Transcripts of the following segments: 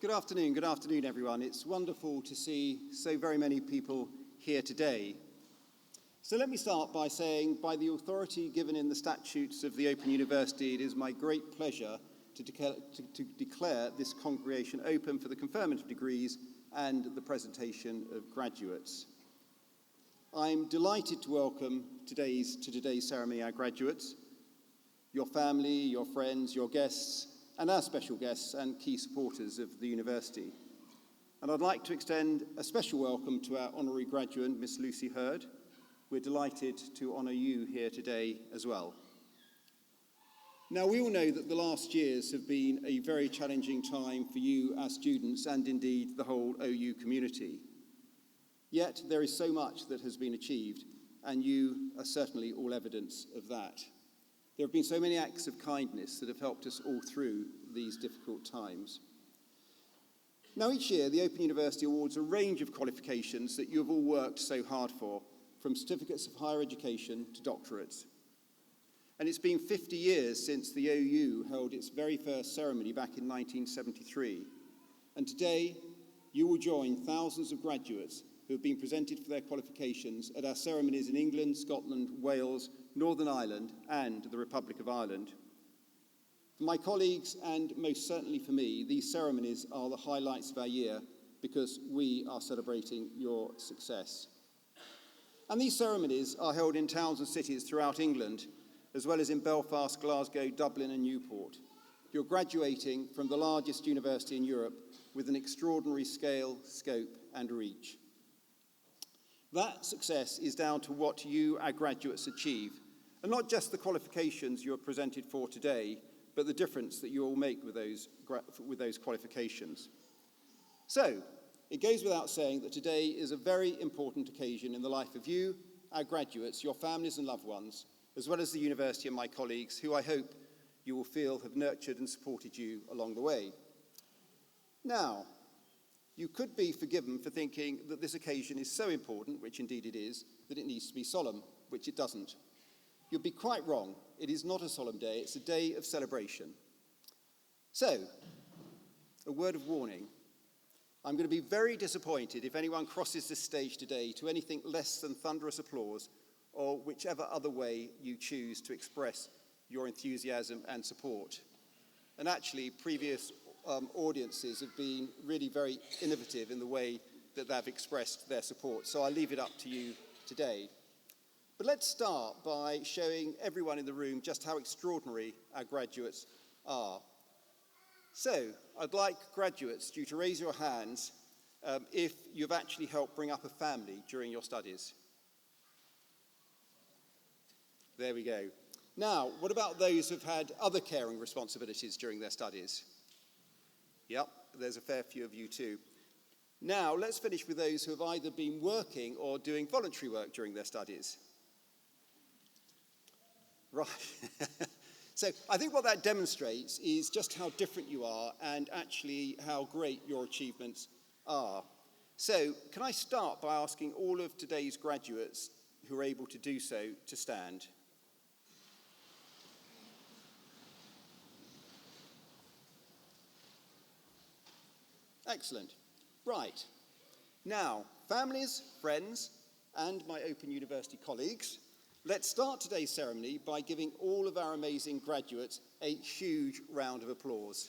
Good afternoon everyone. It's wonderful to see so very many people here today. So let me start by saying, by the authority given in the statutes of the Open University, it is my great pleasure to declare this congregation open for the conferment of degrees and the presentation of graduates. I'm delighted to welcome to today's ceremony our graduates, your family, your friends, your guests, and our special guests and key supporters of the university. And I'd like to extend a special welcome to our honorary graduate, Miss Lucy Hurd. We're delighted to honour you here today as well. Now, we all know that the last years have been a very challenging time for you as students and indeed the whole OU community. Yet there is so much that has been achieved, and you are certainly all evidence of that. There have been so many acts of kindness that have helped us all through these difficult times. Now, each year, the Open University awards a range of qualifications that you have all worked so hard for, from certificates of higher education to doctorates. And it's been 50 years since the OU held its very first ceremony back in 1973. And today, you will join thousands of graduates who have been presented for their qualifications at our ceremonies in England, Scotland, Wales, Northern Ireland, and the Republic of Ireland. For my colleagues, and most certainly for me, these ceremonies are the highlights of our year because we are celebrating your success. And these ceremonies are held in towns and cities throughout England, as well as in Belfast, Glasgow, Dublin, and Newport. You're graduating from the largest university in Europe with an extraordinary scale, scope, and reach. That success is down to what you, our graduates, achieve, and not just the qualifications you are presented for today, but the difference that you all make with those qualifications. So, it goes without saying that today is a very important occasion in the life of you, our graduates, your families and loved ones, as well as the university and my colleagues, who I hope you will feel have nurtured and supported you along the way. Now, you could be forgiven for thinking that this occasion is so important, which indeed it is, that it needs to be solemn, which it doesn't. You'd be quite wrong. It is not a solemn day, it's a day of celebration. So, a word of warning. I'm going to be very disappointed if anyone crosses this stage today to anything less than thunderous applause or whichever other way you choose to express your enthusiasm and support. And actually, previous audiences have been really very innovative in the way that they've expressed their support, so I'll leave it up to you today. But let's start by showing everyone in the room just how extraordinary our graduates are. So, I'd like graduates you to raise your hands if you've actually helped bring up a family during your studies. There we go. Now, what about those who've had other caring responsibilities during their studies? Yep, there's a fair few of you too. Now, let's finish with those who have either been working or doing voluntary work during their studies. Right. So I think what that demonstrates is just how different you are and actually how great your achievements are. So can I start by asking all of today's graduates who are able to do so to stand? Excellent. Right. Now, families, friends, and my Open University colleagues, let's start today's ceremony by giving all of our amazing graduates a huge round of applause.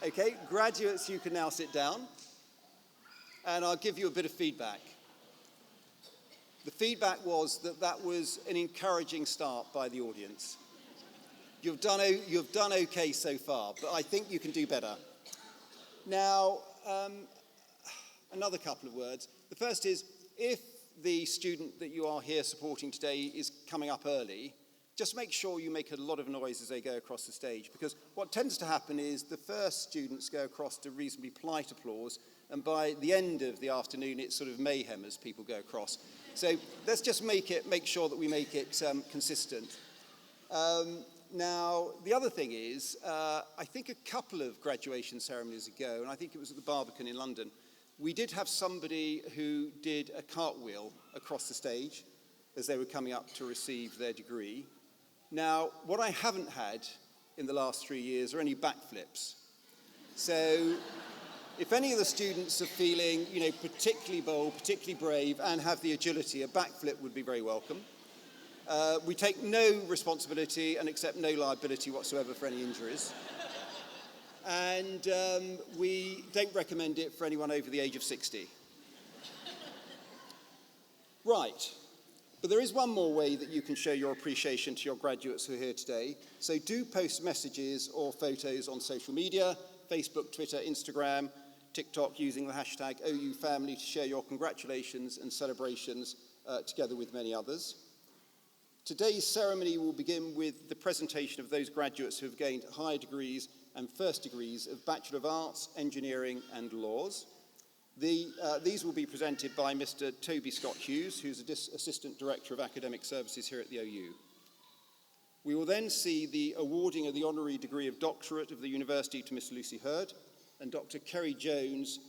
Okay, graduates, you can now sit down, and I'll give you a bit of feedback. The feedback was that that was an encouraging start by the audience. You've done okay so far, but I think you can do better. Now, another couple of words. The first is, if the student that you are here supporting today is coming up early, just make sure you make a lot of noise as they go across the stage, because what tends to happen is the first students go across to reasonably polite applause, and by the end of the afternoon, it's sort of mayhem as people go across. So let's just make sure that we make it consistent. Now, the other thing is, I think a couple of graduation ceremonies ago, and I think it was at the Barbican in London, we did have somebody who did a cartwheel across the stage as they were coming up to receive their degree. Now, what I haven't had in the last 3 years are any backflips. So if any of the students are feeling, particularly bold, particularly brave, and have the agility, a backflip would be very welcome. We take no responsibility and accept no liability whatsoever for any injuries. And we don't recommend it for anyone over the age of 60. Right. But there is one more way that you can show your appreciation to your graduates who are here today. So do post messages or photos on social media, Facebook, Twitter, Instagram, TikTok, using the hashtag #OUFamily to share your congratulations and celebrations together with many others. Today's ceremony will begin with the presentation of those graduates who have gained higher degrees and first degrees of Bachelor of Arts, Engineering and Laws. These will be presented by Mr. Toby Scott-Hughes, who's Assistant Director of Academic Services here at the OU. We will then see the awarding of the Honorary Degree of Doctorate of the University to Miss Lucy Hurd, and Dr. Kerry Jones,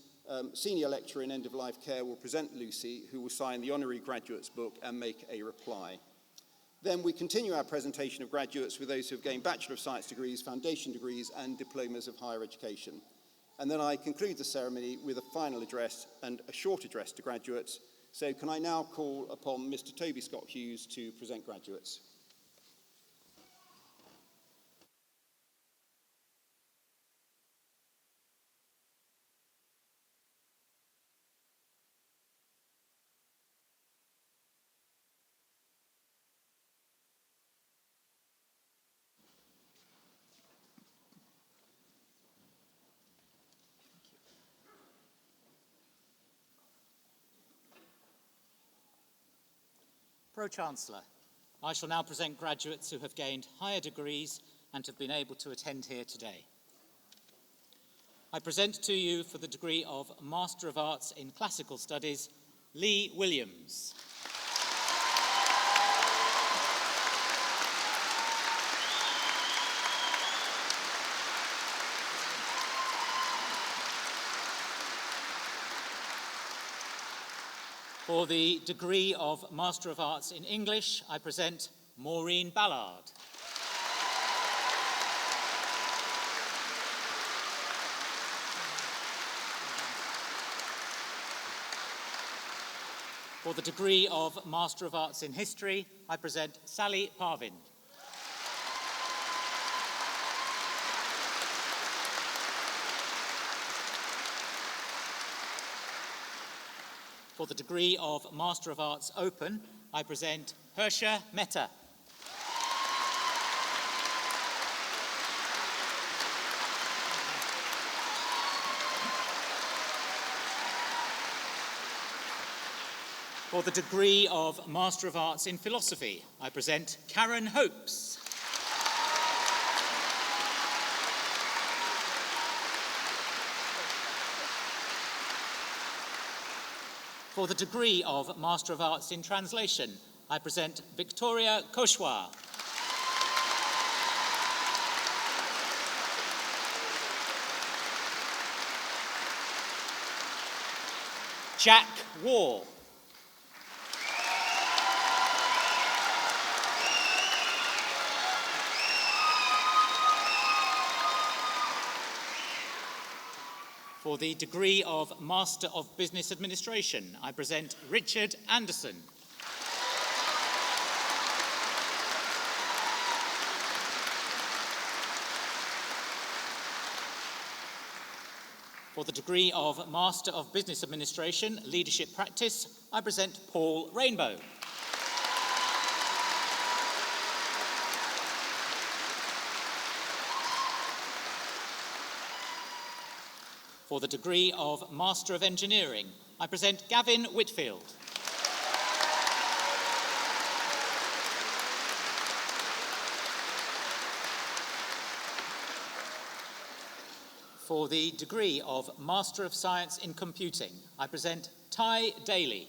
Senior Lecturer in End-of-Life Care, will present Lucy, who will sign the Honorary Graduate's book and make a reply. Then we continue our presentation of graduates with those who have gained Bachelor of Science degrees, foundation degrees, and diplomas of higher education. And then I conclude the ceremony with a final address and a short address to graduates. So can I now call upon Mr. Toby Scott-Hughes to present graduates? Pro-Chancellor, I shall now present graduates who have gained higher degrees and have been able to attend here today. I present to you for the degree of Master of Arts in Classical Studies, Lee Williams. For the degree of Master of Arts in English, I present Maureen Ballard. For the degree of Master of Arts in History, I present Sally Parvind. For the degree of Master of Arts Open, I present Harsha Mehta. For the degree of Master of Arts in Philosophy, I present Karen Hopes. For the degree of Master of Arts in Translation, I present Victoria Koshwar. Jack Wall. For the degree of Master of Business Administration, I present Richard Anderson. For the degree of Master of Business Administration, Leadership Practice, I present Paul Rainbow. For the degree of Master of Engineering, I present Gavin Whitfield. For the degree of Master of Science in Computing, I present Ty Daly.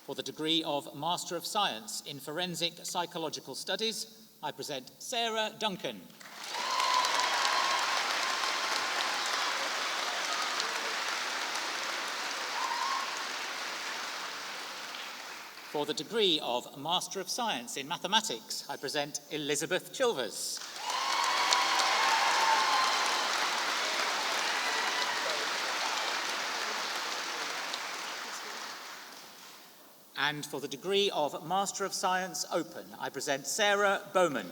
For the degree of Master of Science in Forensic Psychological Studies, I present Sarah Duncan. For the degree of Master of Science in Mathematics, I present Elizabeth Chilvers. And for the degree of Master of Science Open, I present Sarah Bowman.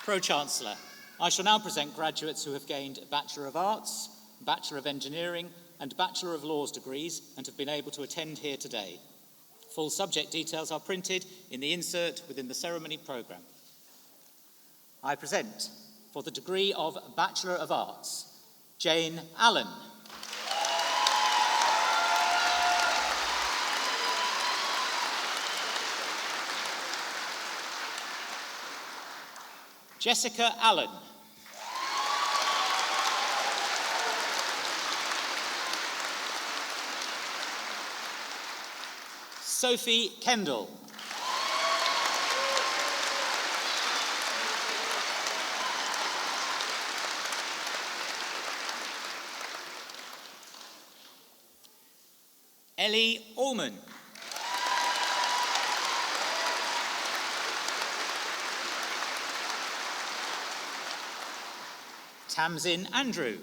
Pro-Chancellor, I shall now present graduates who have gained Bachelor of Arts, Bachelor of Engineering and Bachelor of Laws degrees and have been able to attend here today. Full subject details are printed in the insert within the ceremony programme. I present, for the degree of Bachelor of Arts, Jane Allen. Jessica Allen. Sophie Kendall. Ellie Allman. Tamsin Andrew.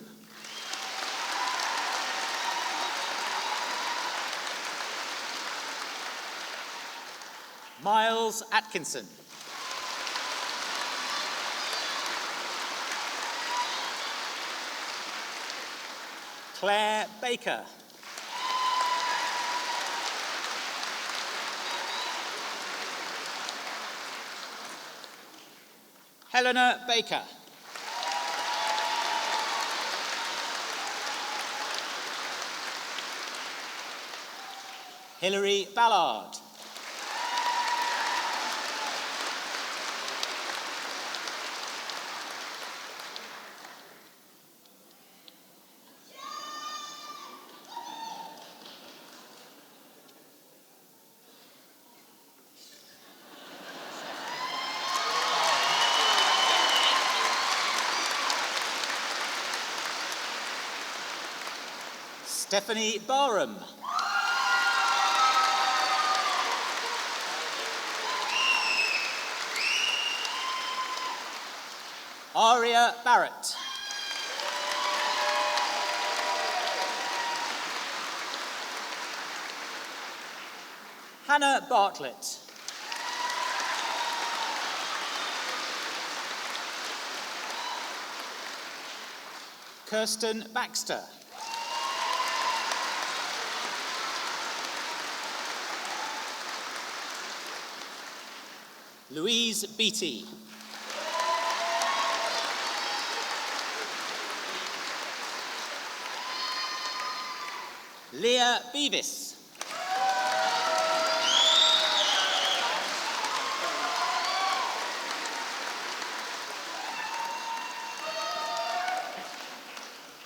Miles Atkinson. Claire Baker. Helena Baker. Hilary Ballard. Stephanie Barham. Aria Barrett. Hannah Bartlett. Kirsten Baxter. Louise Beattie. Leah Beavis.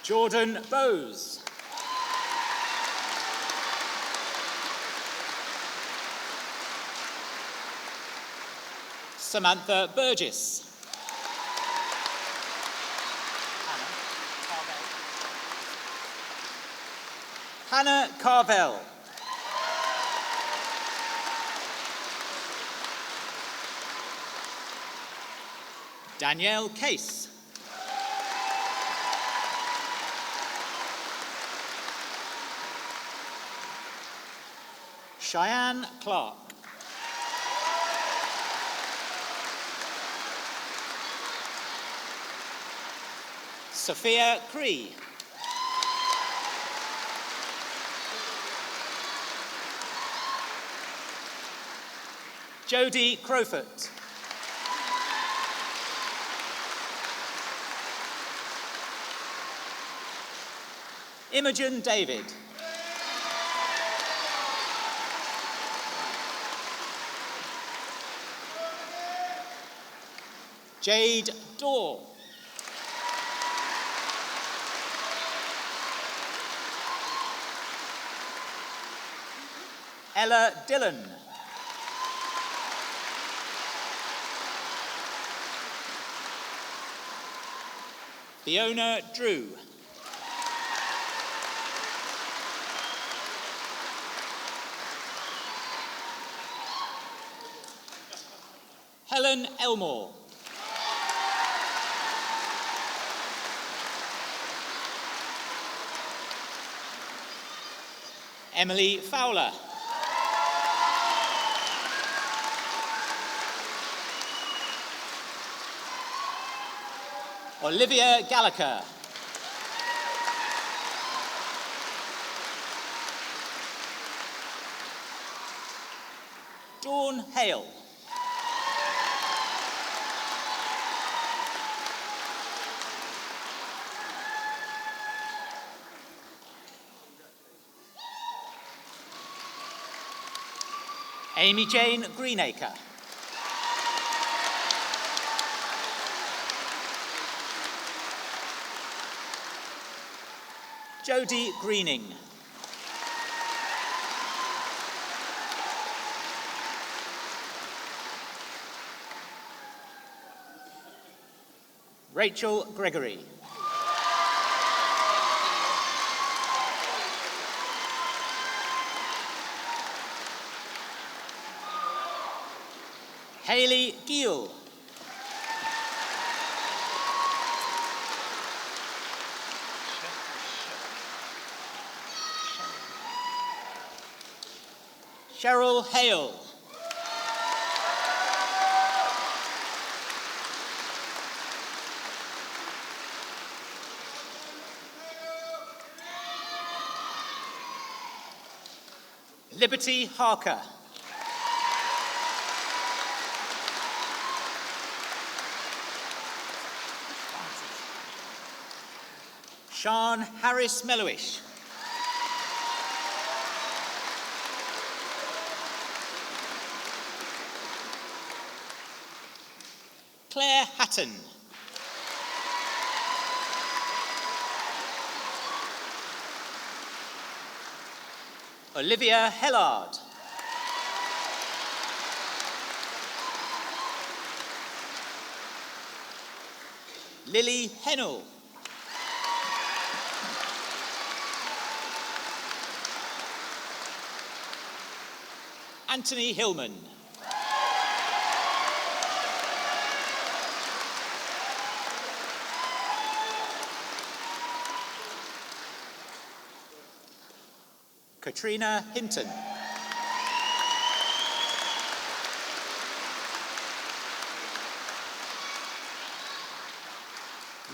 Jordan Bowes. Samantha Burgess. Hannah Carvel. Danielle Case. Cheyenne Clark. Sophia Cree. Jodie Crowfoot. Imogen David. Jade Dorr. Ella Dillon. Fiona Drew. Helen Elmore. Emily Fowler. Olivia Gallagher. Dawn Hale. Amy Jane Greenacre. Jodie Greening. Rachel Gregory. Hayley Gill. Cheryl Hale. Liberty Harker. Sian Harris Mellowish. Claire Hatton. Olivia Hellard. Lily Hennell. Anthony Hillman. Katrina Hinton.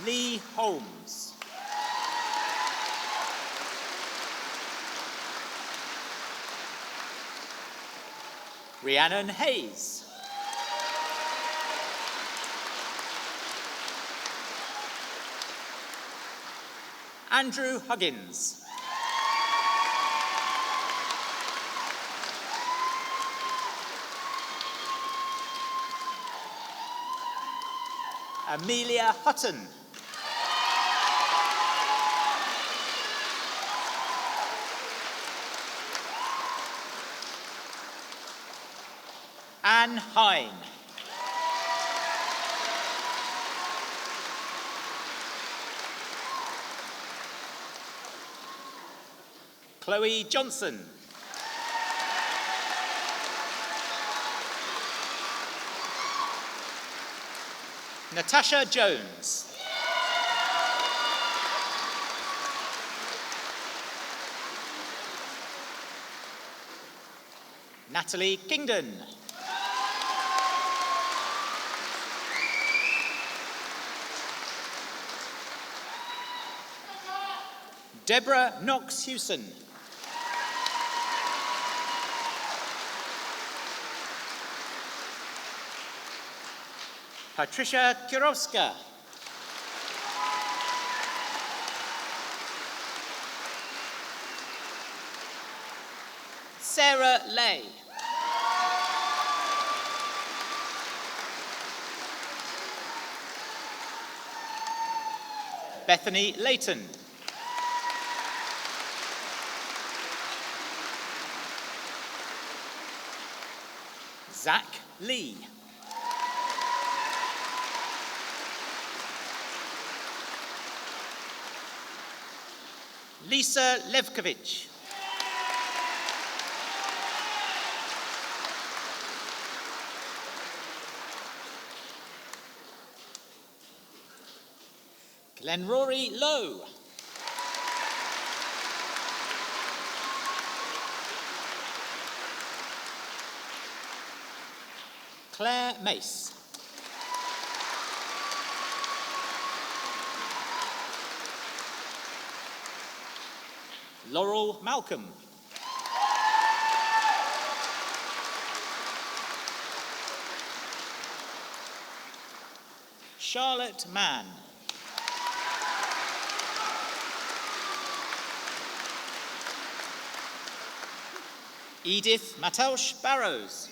Lee Holmes. Rhiannon Hayes. Andrew Huggins. Amelia Hutton. Anne Hine. Chloe Johnson. Natasha Jones. Natalie Kingdon. Deborah Knox-Hewson. Patricia Kirovska. Sarah Lay. Bethany Layton. Zach Lee. Lisa Levkovich. Glenrory Lowe. Claire Mace. Laurel Malcolm. Charlotte Mann. Edith Mataush Barrows.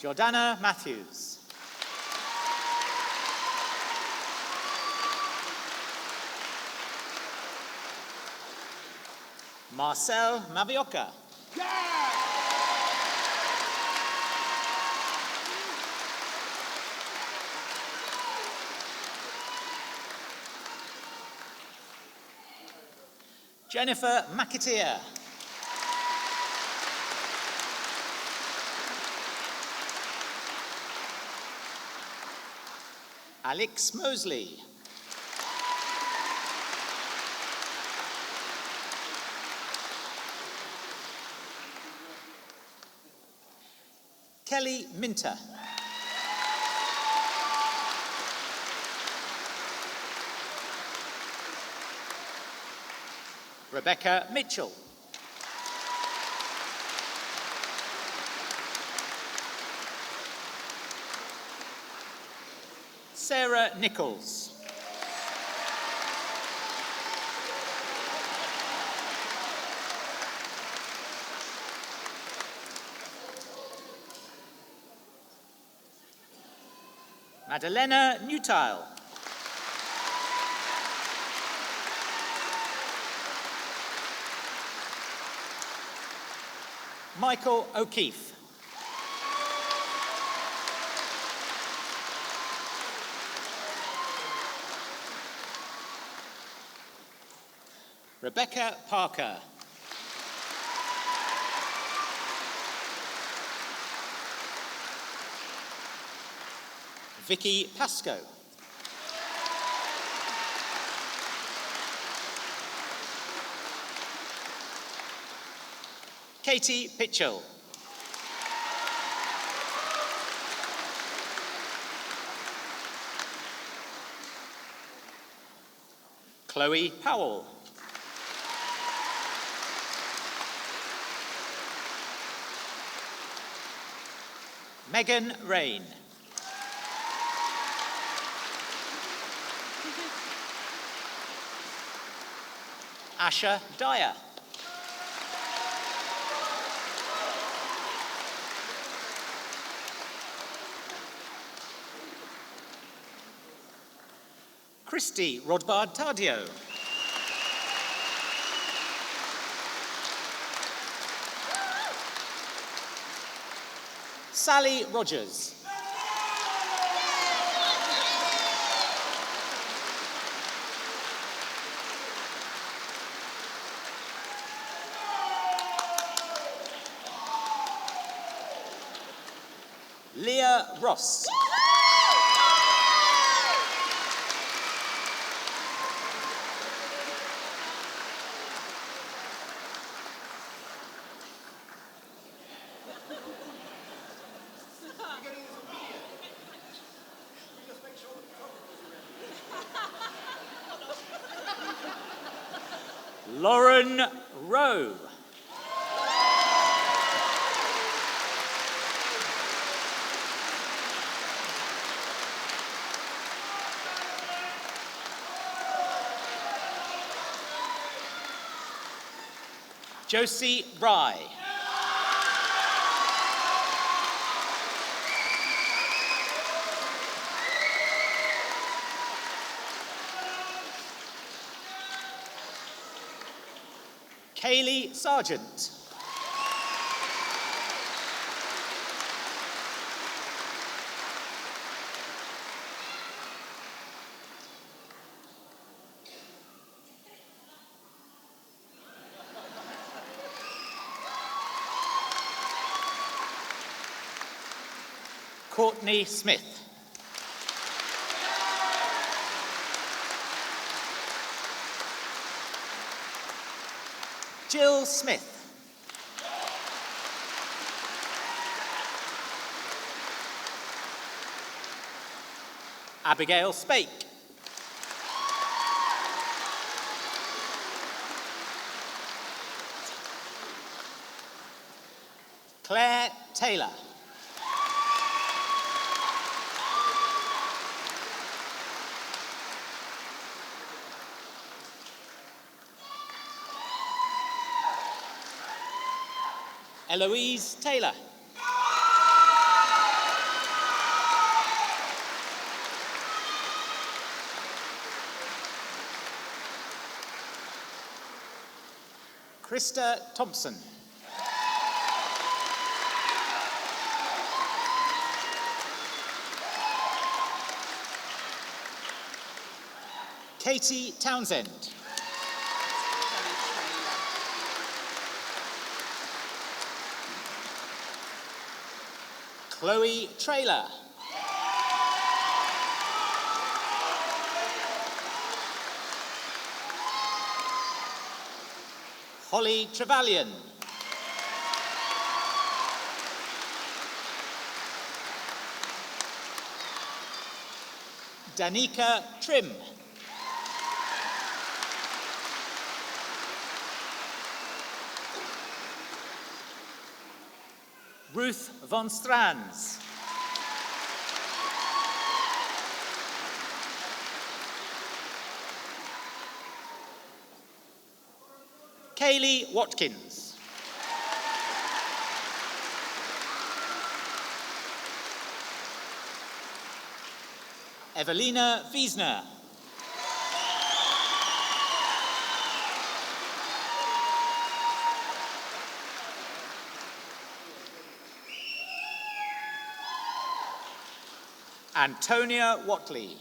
Jordana Matthews. Marcel Mavioka. Jennifer McAteer. Alex Mosley. Kelly Minter. Rebecca Mitchell. Sarah Nichols. Madalena Newtile. Michael O'Keefe. Rebecca Parker. Vicky Pascoe. Katie Pitchell. Chloe Powell. Megan Rain. Asha Dyer. Christy Rodbard Tardio. Sally Rogers. Leah Ross. Lauren Rowe. Josie Rye. Kaylee Sargent. Courtney Smith. Jill Smith. Abigail Spake. Claire Taylor. Eloise Taylor. Krista Thompson. Katie Townsend. Chloe Traylor. Holly Trevelyan. Danica Trim. Ruth von Strands. Kaylee Watkins. Evelina Wiesner. Antonia Watley.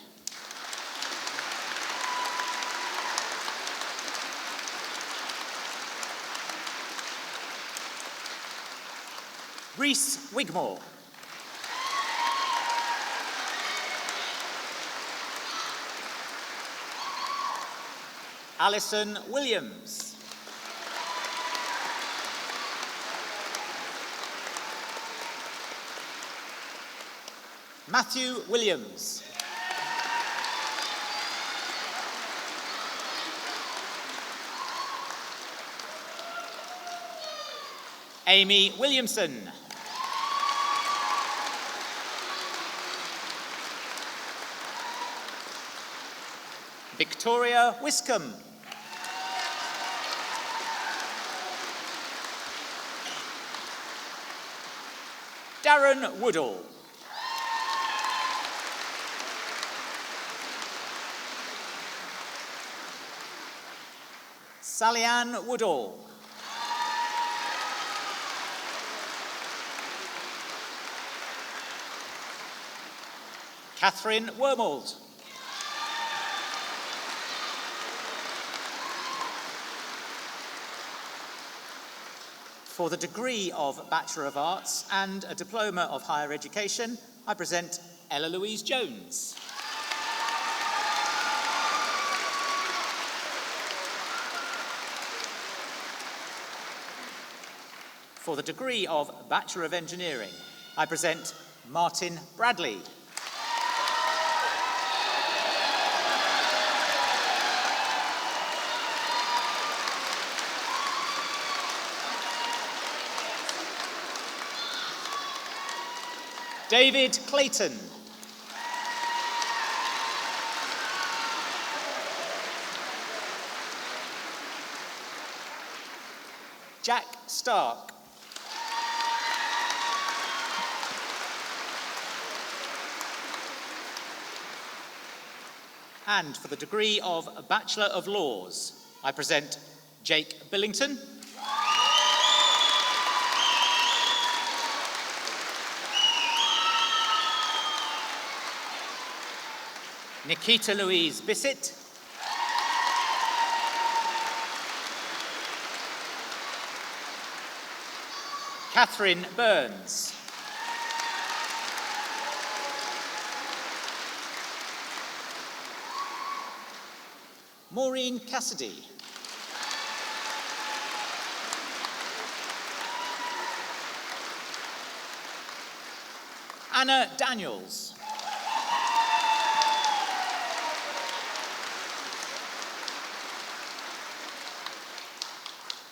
Reese Wigmore. Alison Williams. Matthew Williams. Amy Williamson. Victoria Wiscombe. Darren Woodall. Sally-Ann Woodall. Catherine Wormold. For the degree of Bachelor of Arts and a Diploma of Higher Education, I present Ella Louise Jones. For the degree of Bachelor of Engineering, I present Martin Bradley. David Clayton. Jack Stark. And for the degree of Bachelor of Laws, I present Jake Billington, Nikita Louise Bissett, Catherine Burns, Maureen Cassidy, Anna Daniels,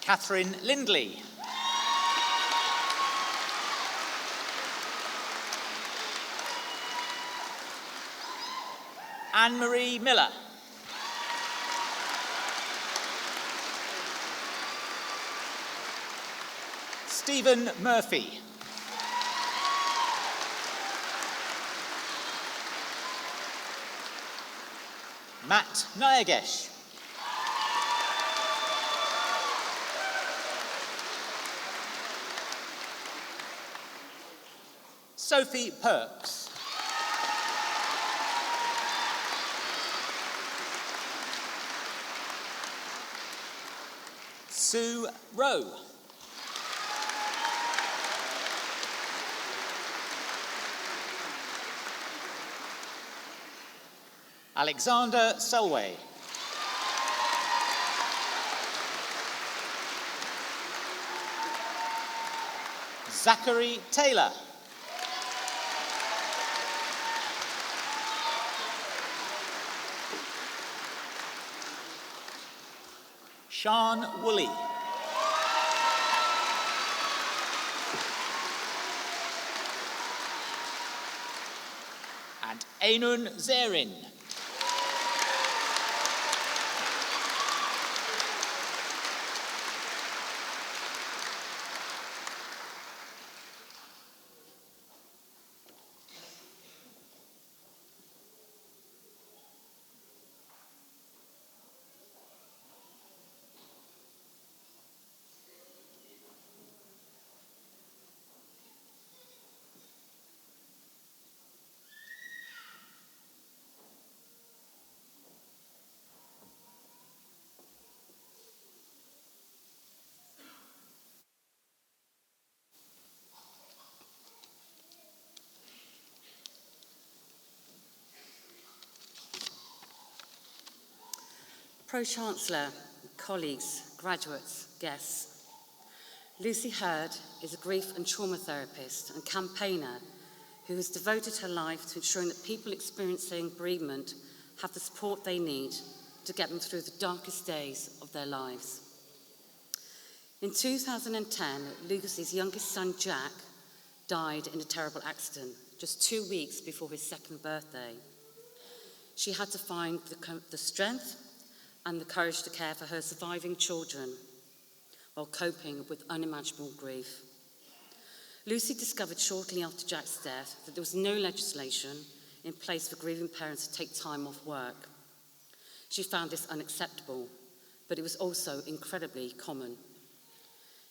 Catherine Lindley, Anne-Marie Miller, Stephen Murphy, Matt Nayagesh, Sophie Perks, Sue Rowe, Alexander Selway, Zachary Taylor, Sean Woolley, and Ainun Zerin. Pro-Chancellor, colleagues, graduates, guests, Lucy Hurd is a grief and trauma therapist and campaigner who has devoted her life to ensuring that people experiencing bereavement have the support they need to get them through the darkest days of their lives. In 2010, Lucy's youngest son, Jack, died in a terrible accident just 2 weeks before his second birthday. She had to find the strength and the courage to care for her surviving children while coping with unimaginable grief. Lucy discovered shortly after Jack's death that there was no legislation in place for grieving parents to take time off work. She found this unacceptable, but it was also incredibly common.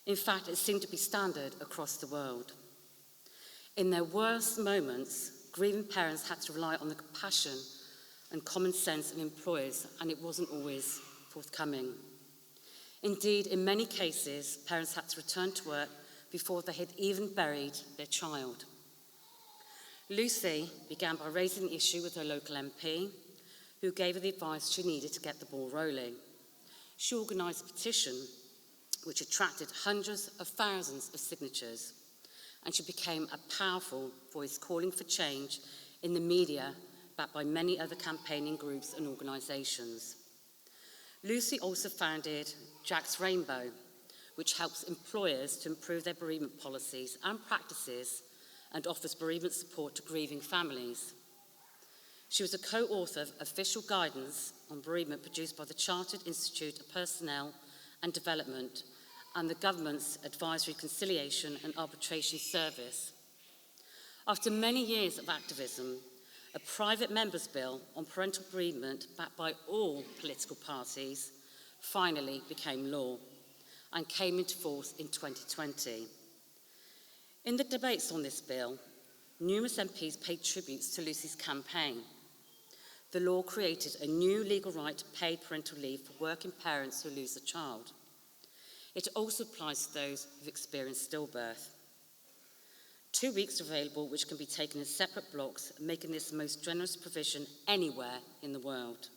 In fact, it seemed to be standard across the world. In their worst moments, grieving parents had to rely on the compassion and common sense of employers, and it wasn't always forthcoming. Indeed, in many cases, parents had to return to work before they had even buried their child. Lucy began by raising the issue with her local MP, who gave her the advice she needed to get the ball rolling. She organised a petition which attracted hundreds of thousands of signatures, and she became a powerful voice calling for change in the media, backed by many other campaigning groups and organisations. Lucy also founded Jack's Rainbow, which helps employers to improve their bereavement policies and practices and offers bereavement support to grieving families. She was a co-author of official guidance on bereavement produced by the Chartered Institute of Personnel and Development and the government's Advisory Conciliation and Arbitration Service. After many years of activism, a private member's bill on parental bereavement, backed by all political parties, finally became law and came into force in 2020. In the debates on this bill, numerous MPs paid tributes to Lucy's campaign. The law created a new legal right to paid parental leave for working parents who lose a child. It also applies to those who've experienced stillbirth. 2 weeks are available, which can be taken in separate blocks, making this the most generous provision anywhere in the world.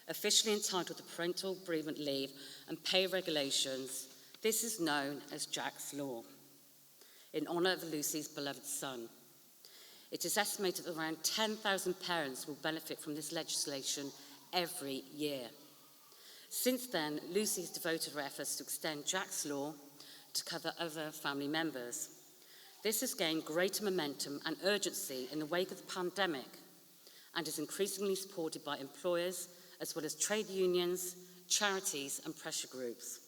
Officially entitled to Parental Bereavement Leave and Pay Regulations, this is known as Jack's Law, in honour of Lucy's beloved son. It is estimated that around 10,000 parents will benefit from this legislation every year. Since then, Lucy has devoted her efforts to extend Jack's Law to cover other family members. This has gained greater momentum and urgency in the wake of the pandemic and is increasingly supported by employers as well as trade unions, charities and pressure groups.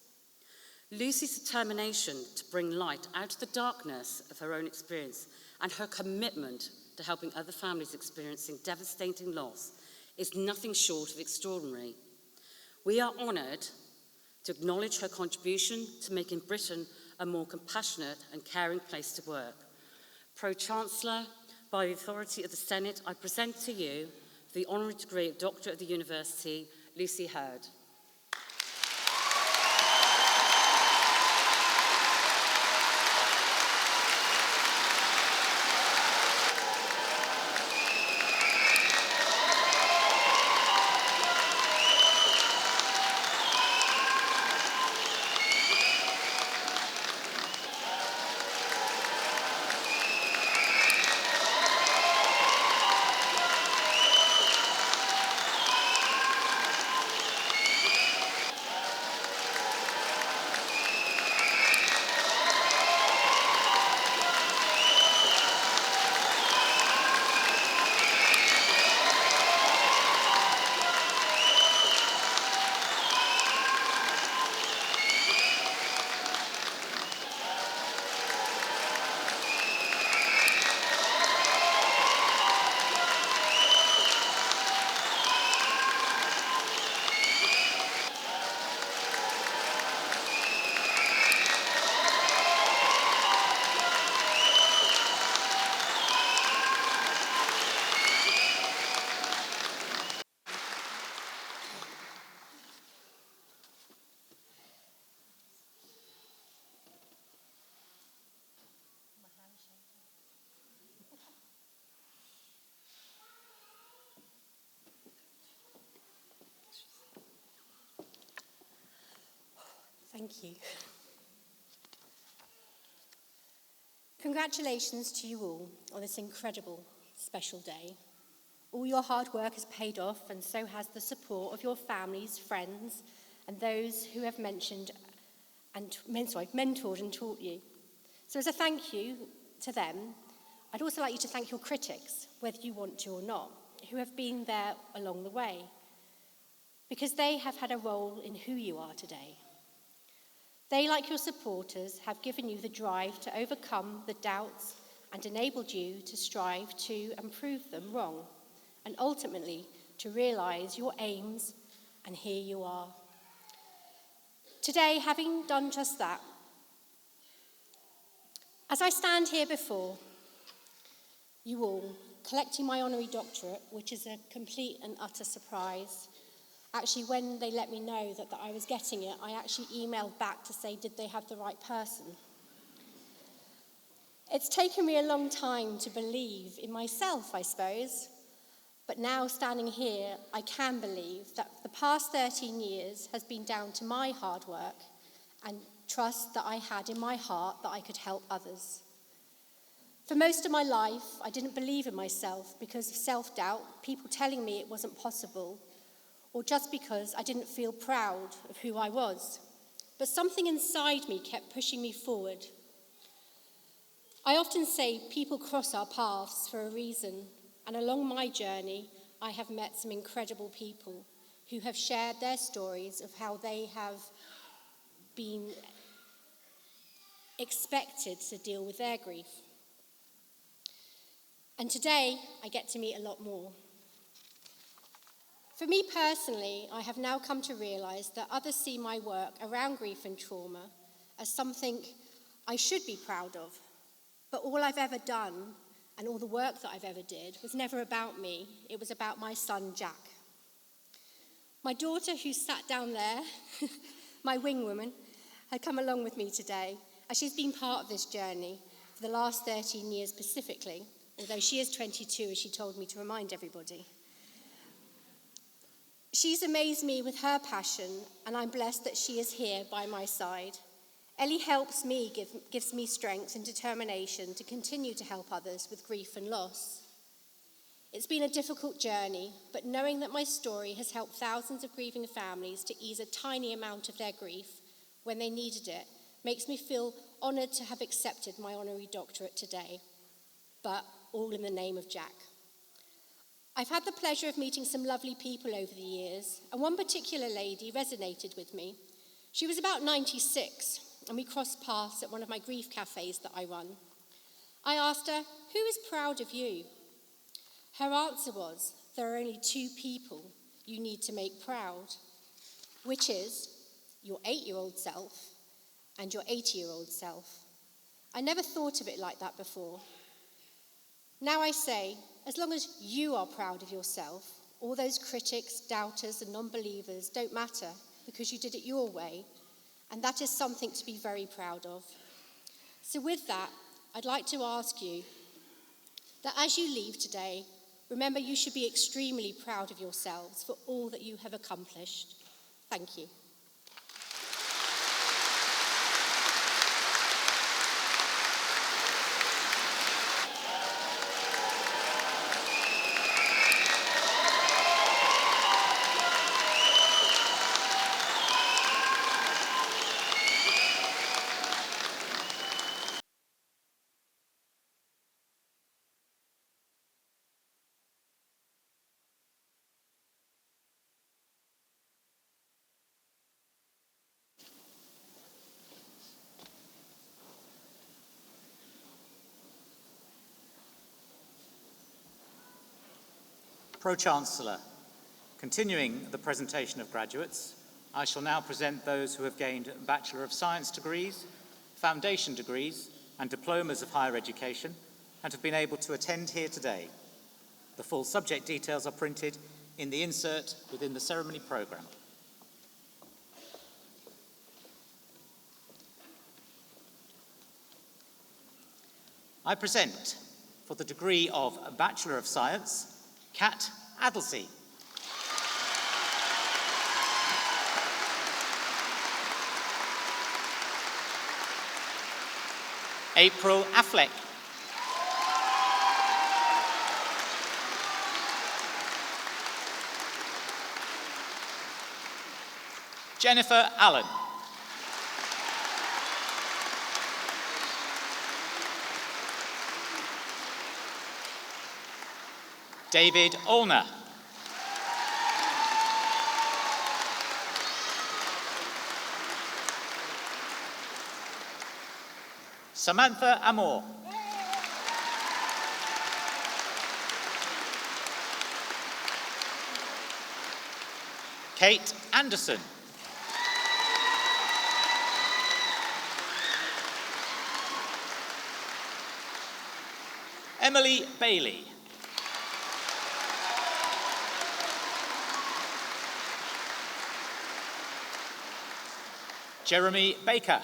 Lucy's determination to bring light out of the darkness of her own experience and her commitment to helping other families experiencing devastating loss is nothing short of extraordinary. We are honoured to acknowledge her contribution to making Britain a more compassionate and caring place to work. Pro-Chancellor, by the authority of the Senate, I present to you the honorary degree of Doctor of the University, Lucy Hurd. Thank you. Congratulations to you all on this incredible, special day. All your hard work has paid off, and so has the support of your families, friends, and those who have mentored and taught you. So as a thank you to them, I'd also like you to thank your critics, whether you want to or not, who have been there along the way, because they have had a role in who you are today. They, like your supporters, have given you the drive to overcome the doubts and enabled you to strive to and prove them wrong, and ultimately to realise your aims, and here you are. Today, having done just that, as I stand here before you all, collecting my honorary doctorate, which is a complete and utter surprise. Actually, when they let me know that I was getting it, I actually emailed back to say, did they have the right person? It's taken me a long time to believe in myself, I suppose. But now, standing here, I can believe that the past 13 years has been down to my hard work and trust that I had in my heart that I could help others. For most of my life, I didn't believe in myself because of self-doubt, people telling me it wasn't possible, or just because I didn't feel proud of who I was. But something inside me kept pushing me forward. I often say people cross our paths for a reason, and along my journey, I have met some incredible people who have shared their stories of how they have been expected to deal with their grief. And today, I get to meet a lot more. For me personally, I have now come to realise that others see my work around grief and trauma as something I should be proud of. But all I've ever done and all the work that I've ever did was never about me. It was about my son, Jack. My daughter, who sat down there, my wing woman, had come along with me today, as she's been part of this journey for the last 13 years specifically, although she is 22, as she told me to remind everybody. She's amazed me with her passion, and I'm blessed that she is here by my side. Ellie helps me, gives me strength and determination to continue to help others with grief and loss. It's been a difficult journey, but knowing that my story has helped thousands of grieving families to ease a tiny amount of their grief when they needed it makes me feel honoured to have accepted my honorary doctorate today, but all in the name of Jack. I've had the pleasure of meeting some lovely people over the years, and one particular lady resonated with me. She was about 96, and we crossed paths at one of my grief cafes that I run. I asked her, "Who is proud of you?" Her answer was, "There are only two people you need to make proud, which is your 8-year-old self and your 80-year-old self." I never thought of it like that before. Now I say, as long as you are proud of yourself, all those critics, doubters, and non-believers don't matter, because you did it your way, and that is something to be very proud of. So with that, I'd like to ask you that as you leave today, remember you should be extremely proud of yourselves for all that you have accomplished. Thank you. Pro-Chancellor, continuing the presentation of graduates, I shall now present those who have gained Bachelor of Science degrees, foundation degrees, and diplomas of higher education, and have been able to attend here today. The full subject details are printed in the insert within the ceremony programme. I present, for the degree of Bachelor of Science, Kat Adelsey. April Affleck. Jennifer Allen. David Olner. Samantha Amor. Kate Anderson. Emily Bailey. Jeremy Baker.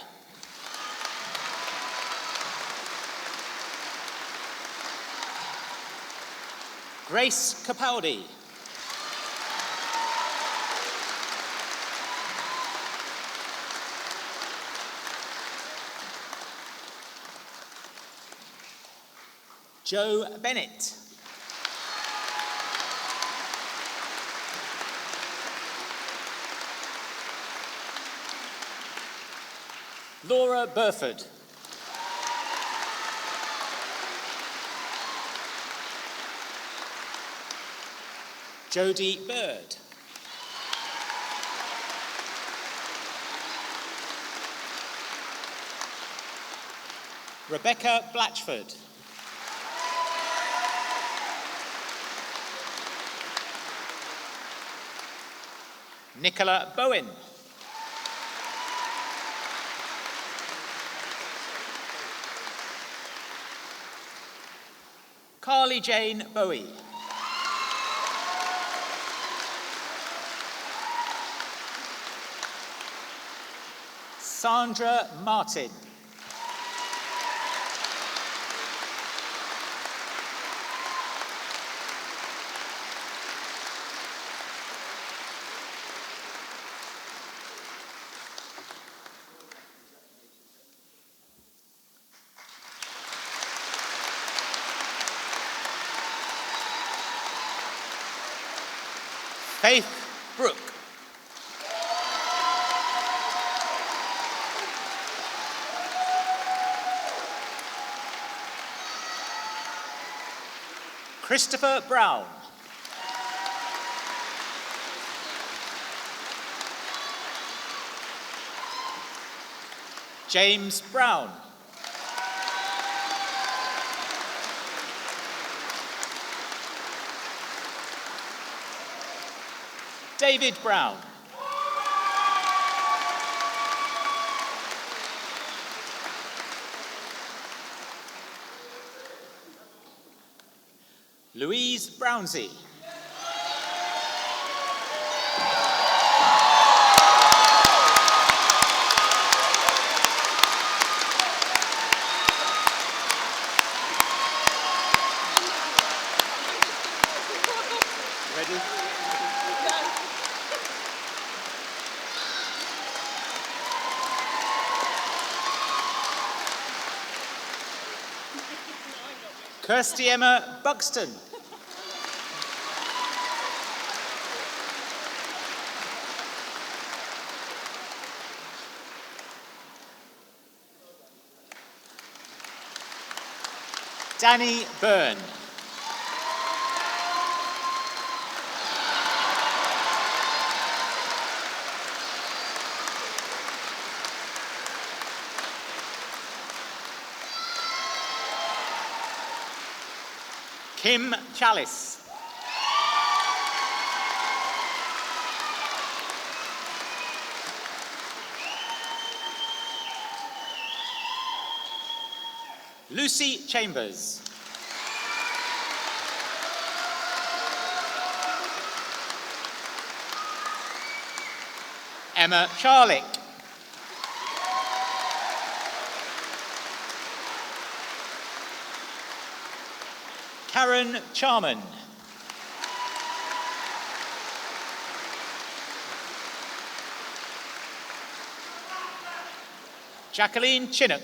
Grace Capaldi. Joe Bennett. Laura Burford. Jodie Bird. Rebecca Blatchford. Nicola Bowen. Carly Jane Bowie. Sandra Martin. Faith Brooke. Christopher Brown. James Brown. David Brown. Louise Brownsey. Ready? Kirsty Emma Buxton. Danny Byrne. Kim Chalice. Lucy Chambers. Emma Charlick. Karen Charman. Jacqueline Chinook.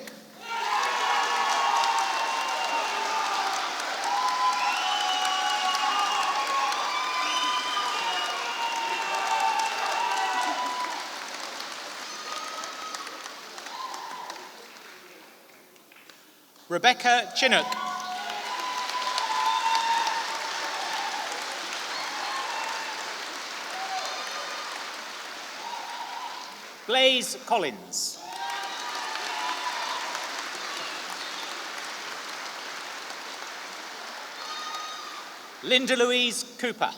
Rebecca Chinook. Blaze Collins. Linda Louise Cooper.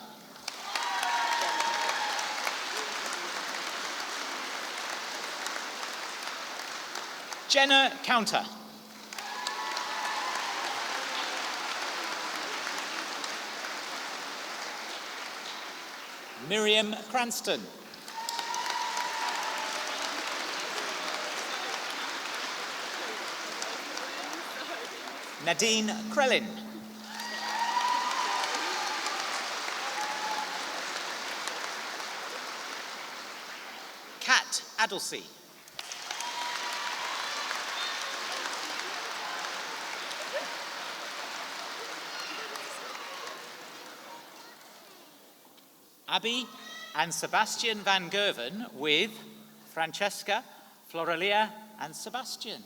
Jenna Counter. Miriam Cranston. Nadine Krellin. Kat Adelsey. Abby and Sebastian van Gerven with Francesca, Floralia and Sebastian.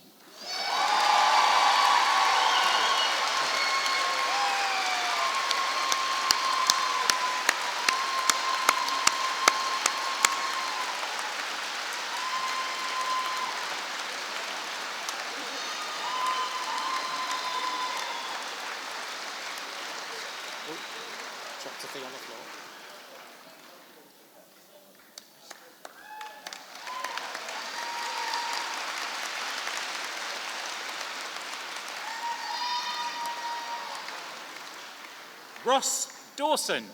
Sophie on the floor. Ross Dawson.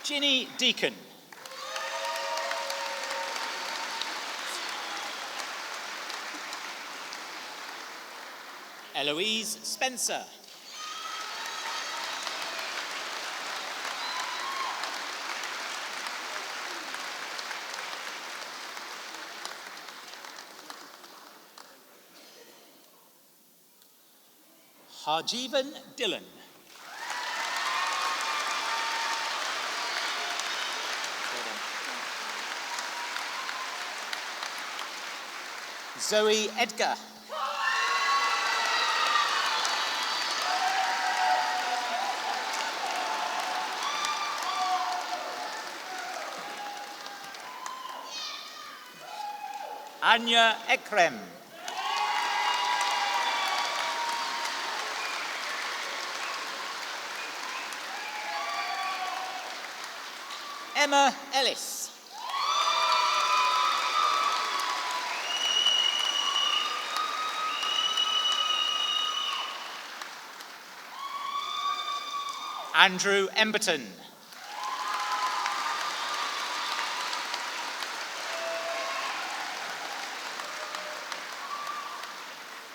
Ginny Deacon. Eloise Spencer. Harjeevan Dillon. Zoe Edgar. Anya Ekrem. Emma Ellis. Andrew Emberton.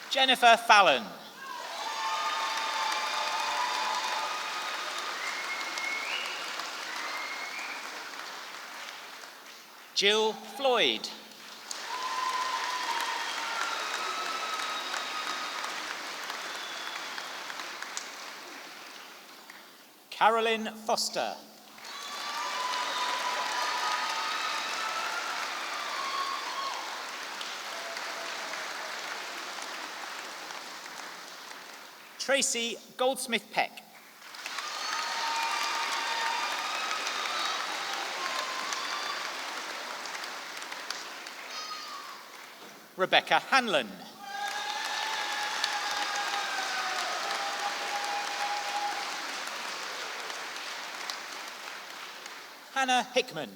Jennifer Fallon. Jill Floyd. Carolyn Foster. Tracy Goldsmith-Peck. Rebecca Hanlon. Hannah Hickman.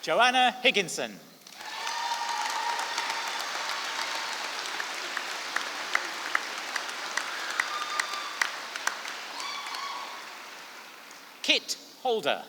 Joanna Higginson. Kit Holder.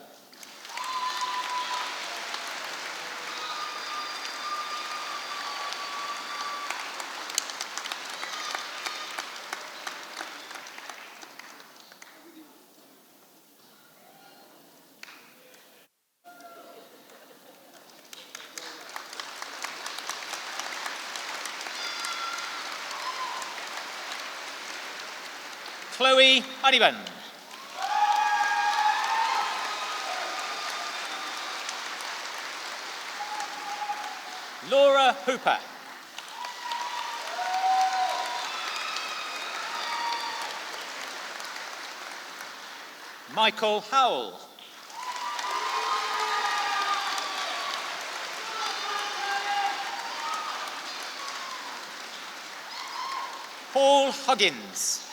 Chloe Honeyman. Laura Hooper. Michael Howell. Paul Huggins.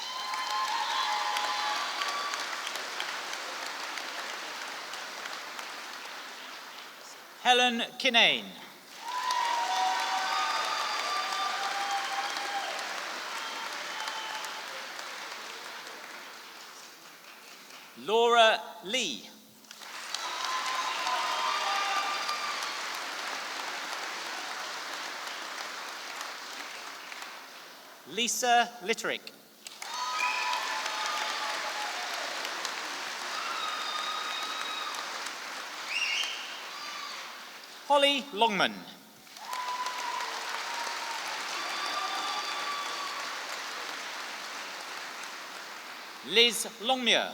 Helen Kinane. Laura Lee. Lisa Litterick. Holly Longman. Liz Longmuir.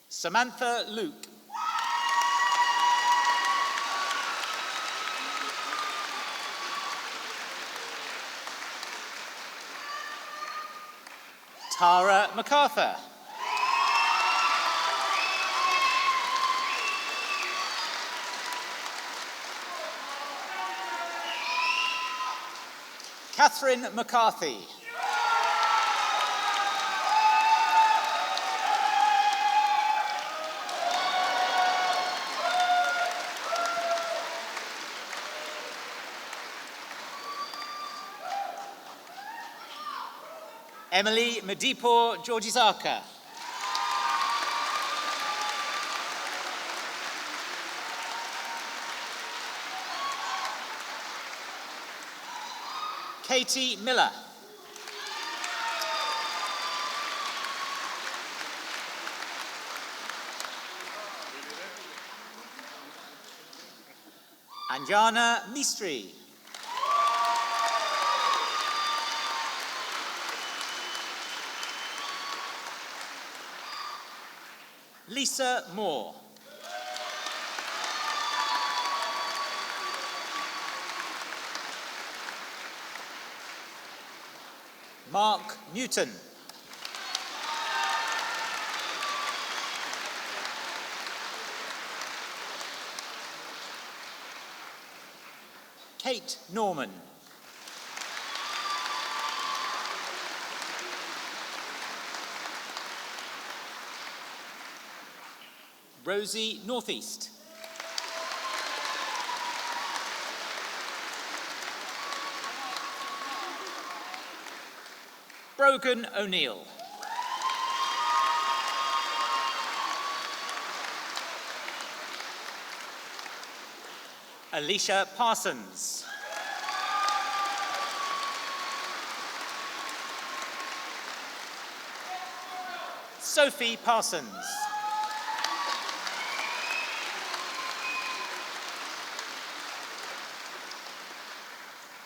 Samantha Luke. Tara MacArthur. Catherine McCarthy. Emily Madipo Georgizaka. Katie Miller. Anjana Mistry. Lisa Moore. Mark Newton. Kate Norman. Rosie Northeast. Brogan O'Neill. Alicia Parsons. Sophie Parsons.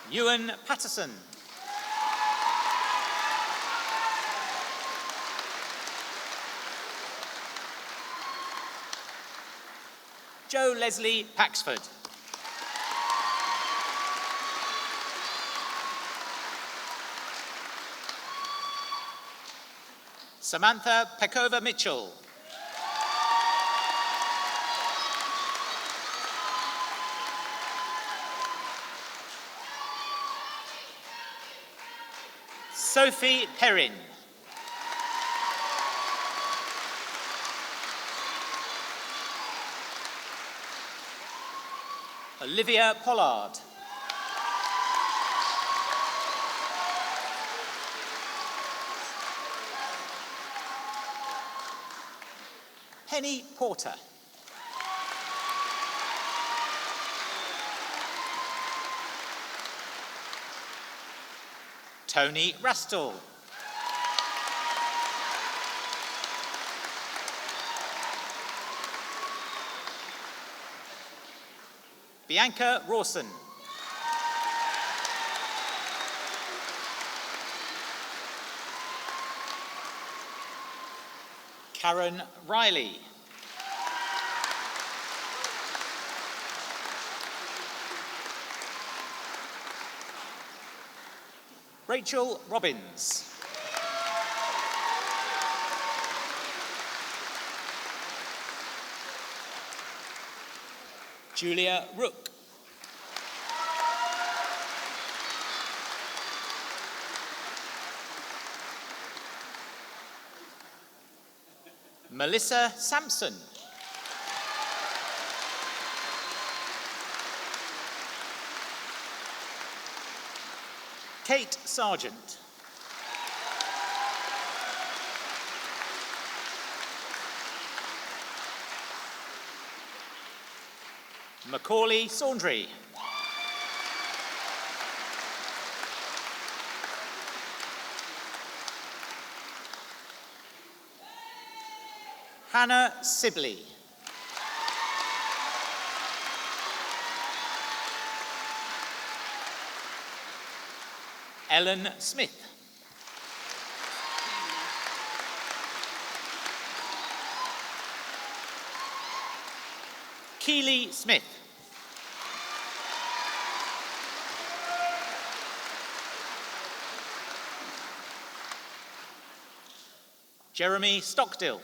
Ewan Patterson. Jo Leslie Paxford. Samantha Pekova Mitchell. Sophie Perrin. Olivia Pollard. Penny Porter. Tony Rastall. Bianca Rawson. Karen Riley. Rachel Robbins. Julia Rook. Melissa Sampson. Kate Sargent. Macaulay Saundry. Hannah Sibley. Ellen Smith. Keely Smith. Jeremy Stockdill.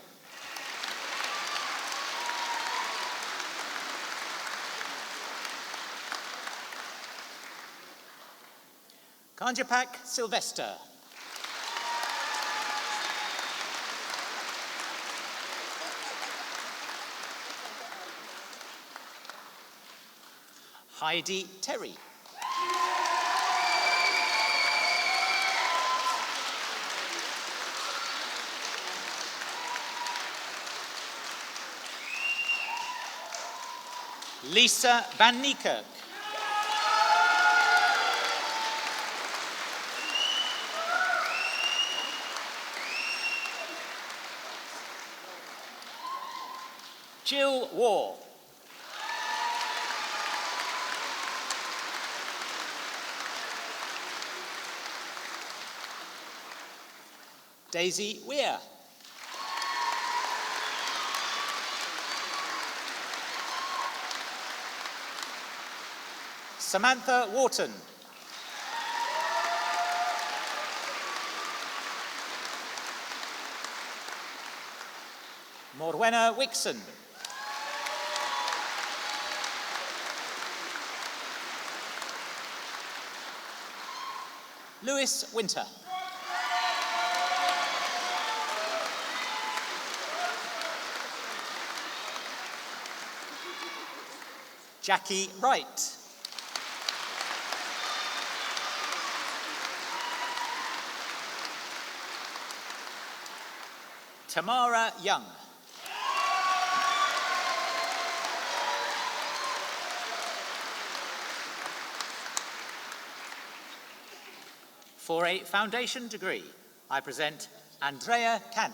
Kanjapak Sylvester. Heidi Terry. Lisa Van Niekerk. Jill Waugh. Daisy Weir. Samantha Wharton. Morwenna Wixon. Lewis Winter. Jackie Wright. Tamara Young. For a foundation degree, I present Andrea Kant.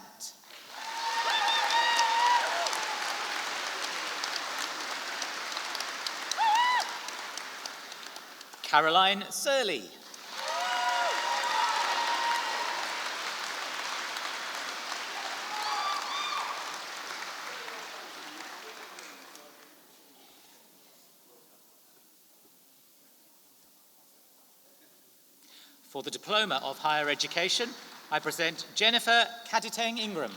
Caroline Surley. For the Diploma of Higher Education, I present Jennifer Kaditeng Ingram.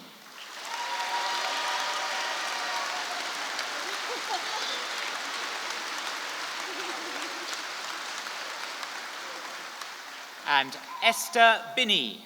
And Esther Binney.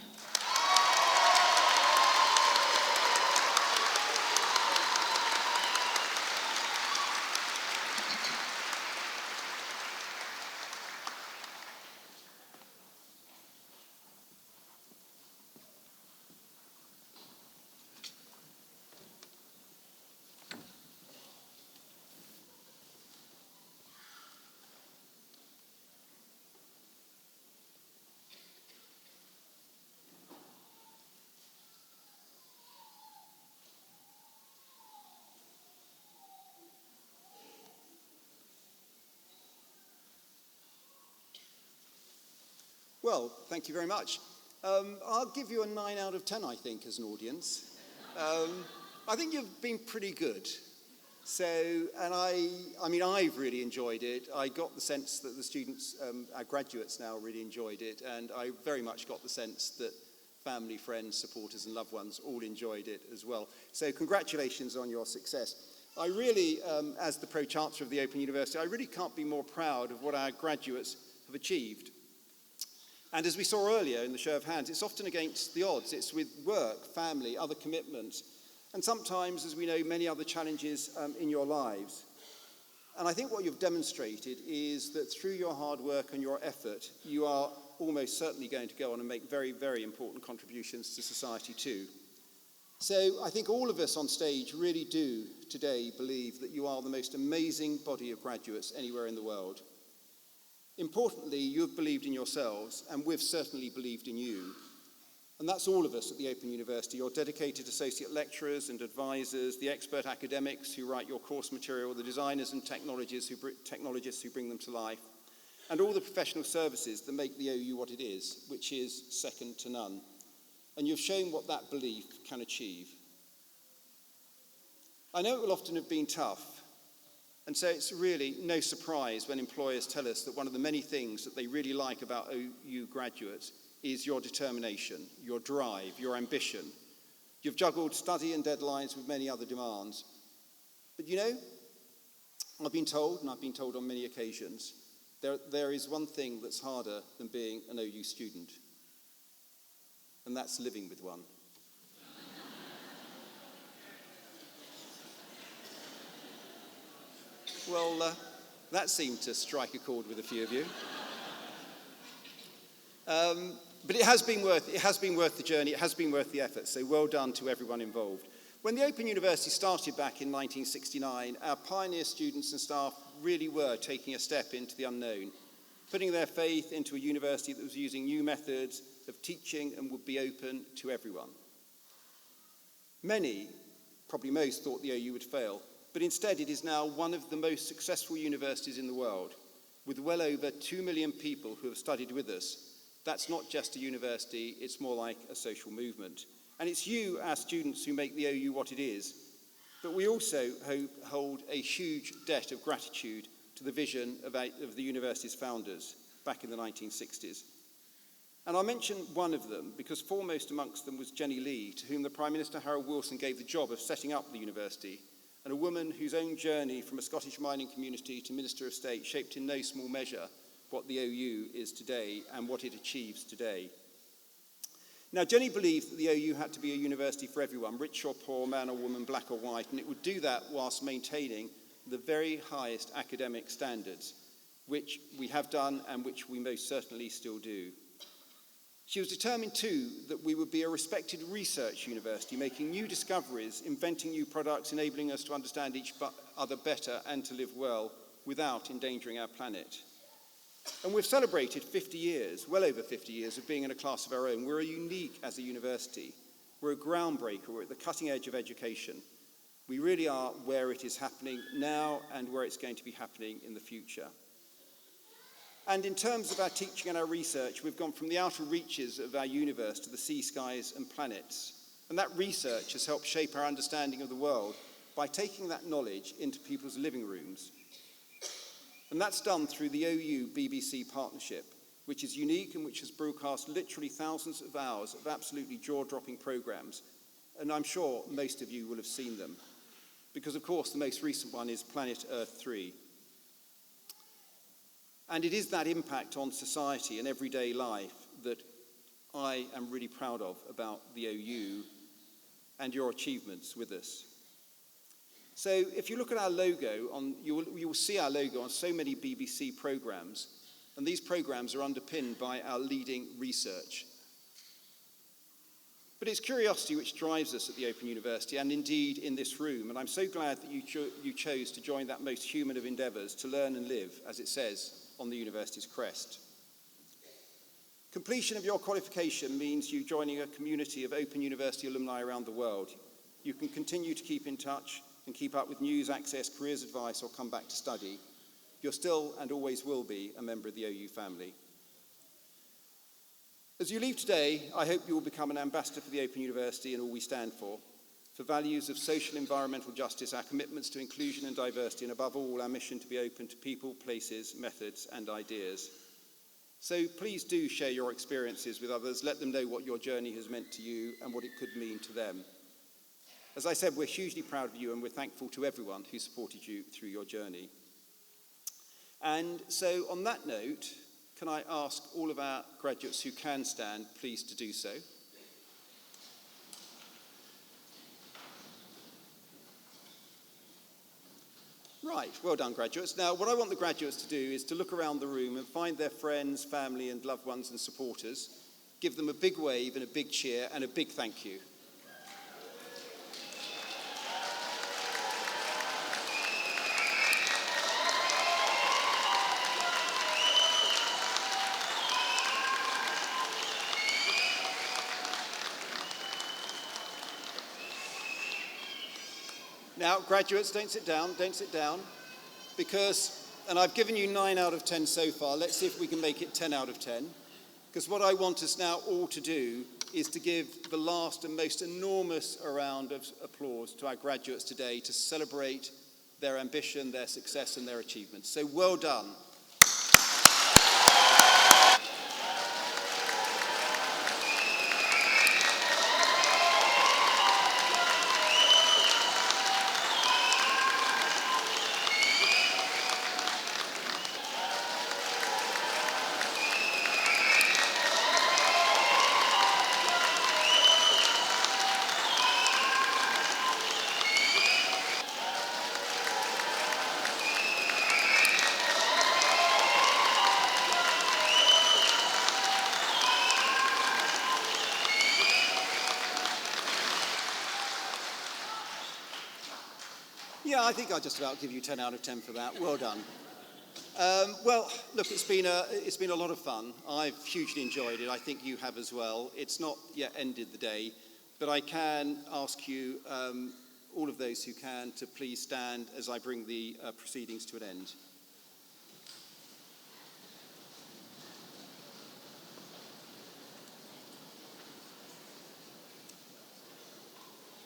Well, thank you very much. I'll give you a 9 out of 10, I think, as an audience. I think you've been pretty good. So, and I mean, I've really enjoyed it. I got the sense that the students, our graduates now, really enjoyed it. And I very much got the sense that family, friends, supporters and loved ones all enjoyed it as well. So congratulations on your success. I really, as the Pro-Chancellor of the Open University, I really can't be more proud of what our graduates have achieved. And as we saw earlier in the show of hands, it's often against the odds. It's with work, family, other commitments, and sometimes, as we know, many other challenges in your lives. And I think what you've demonstrated is that through your hard work and your effort, you are almost certainly going to go on and make very, very important contributions to society too. So I think all of us on stage really do today believe that you are the most amazing body of graduates anywhere in the world. Importantly, you have believed in yourselves, and we've certainly believed in you. And that's all of us at the Open University, your dedicated associate lecturers and advisors, the expert academics who write your course material, the designers and technologists who bring them to life. and all the professional services that make the OU what it is, which is second to none. And you've shown what that belief can achieve. I know it will often have been tough, and so it's really no surprise when employers tell us that one of the many things that they really like about OU graduates is your determination, your drive, your ambition. You've juggled study and deadlines with many other demands. But you know, I've been told, and I've been told on many occasions, there is one thing that's harder than being an OU student, and that's living with one. Well, that seemed to strike a chord with a few of you. But it has been worth the journey, it has been worth the effort, so well done to everyone involved. When the Open University started back in 1969, our pioneer students and staff really were taking a step into the unknown, putting their faith into a university that was using new methods of teaching and would be open to everyone. Many, probably most, thought the OU would fail, but instead it is now one of the most successful universities in the world, with well over 2 million people who have studied with us. That's not just a university, it's more like a social movement. And it's you, our students, who make the OU what it is. But we also hold a huge debt of gratitude to the vision of the university's founders back in the 1960s. And I'll mention one of them because foremost amongst them was Jenny Lee, to whom the Prime Minister Harold Wilson gave the job of setting up the university, and a woman whose own journey from a Scottish mining community to Minister of State shaped in no small measure what the OU is today and what it achieves today. Now, Jenny believed that the OU had to be a university for everyone, rich or poor, man or woman, black or white, and it would do that whilst maintaining the very highest academic standards, which we have done and which we most certainly still do. She was determined, too, that we would be a respected research university, making new discoveries, inventing new products, enabling us to understand each other better and to live well without endangering our planet. And we've celebrated 50 years, well over 50 years, of being in a class of our own. We're unique as a university. We're a groundbreaker. We're at the cutting edge of education. We really are where it is happening now and where it's going to be happening in the future. And in terms of our teaching and our research, we've gone from the outer reaches of our universe to the sea, skies, and planets. And that research has helped shape our understanding of the world by taking that knowledge into people's living rooms. And that's done through the OU-BBC partnership, which is unique and which has broadcast literally thousands of hours of absolutely jaw-dropping programs. And I'm sure most of you will have seen them. Because, of course, the most recent one is Planet Earth 3. And it is that impact on society and everyday life that I am really proud of about the OU and your achievements with us. So if you look at our logo, you will see our logo on so many BBC programmes, and these programmes are underpinned by our leading research. But it's curiosity which drives us at the Open University, and indeed in this room, and I'm so glad that you chose to join that most human of endeavours, to learn and live, as it says on the university's crest. Completion of your qualification means you joining a community of Open University alumni around the world. You can continue to keep in touch and keep up with news, access, careers advice, or come back to study. You're still and always will be a member of the OU family. As you leave today, I hope you will become an ambassador for the Open University and all we stand for values of social and environmental justice, our commitments to inclusion and diversity, and above all, our mission to be open to people, places, methods, and ideas. So please do share your experiences with others. Let them know what your journey has meant to you and what it could mean to them. As I said, we're hugely proud of you and we're thankful to everyone who supported you through your journey. And so on that note, can I ask all of our graduates who can stand, please, to do so. Right, well done, graduates. Now, what I want the graduates to do is to look around the room and find their friends, family, and loved ones and supporters, give them a big wave and a big cheer and a big thank you. Now, graduates, don't sit down, because And I've given you 9 out of 10 so far. Let's see if we can make it 10 out of 10. Because what I want us now all to do is to give the last and most enormous round of applause to our graduates today to celebrate their ambition, their success, and their achievements. So well done. Yeah, I think I'll just about give you 10 out of 10 for that. Well done. Well, look, it's been a lot of fun. I've hugely enjoyed it. I think you have as well. It's not yet ended the day, but I can ask you, all of those who can, to please stand as I bring the proceedings to an end.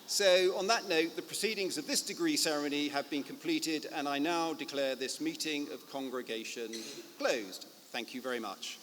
So, on that note, the proceedings of this degree ceremony have been completed, and I now declare this meeting of congregation closed. Thank you very much.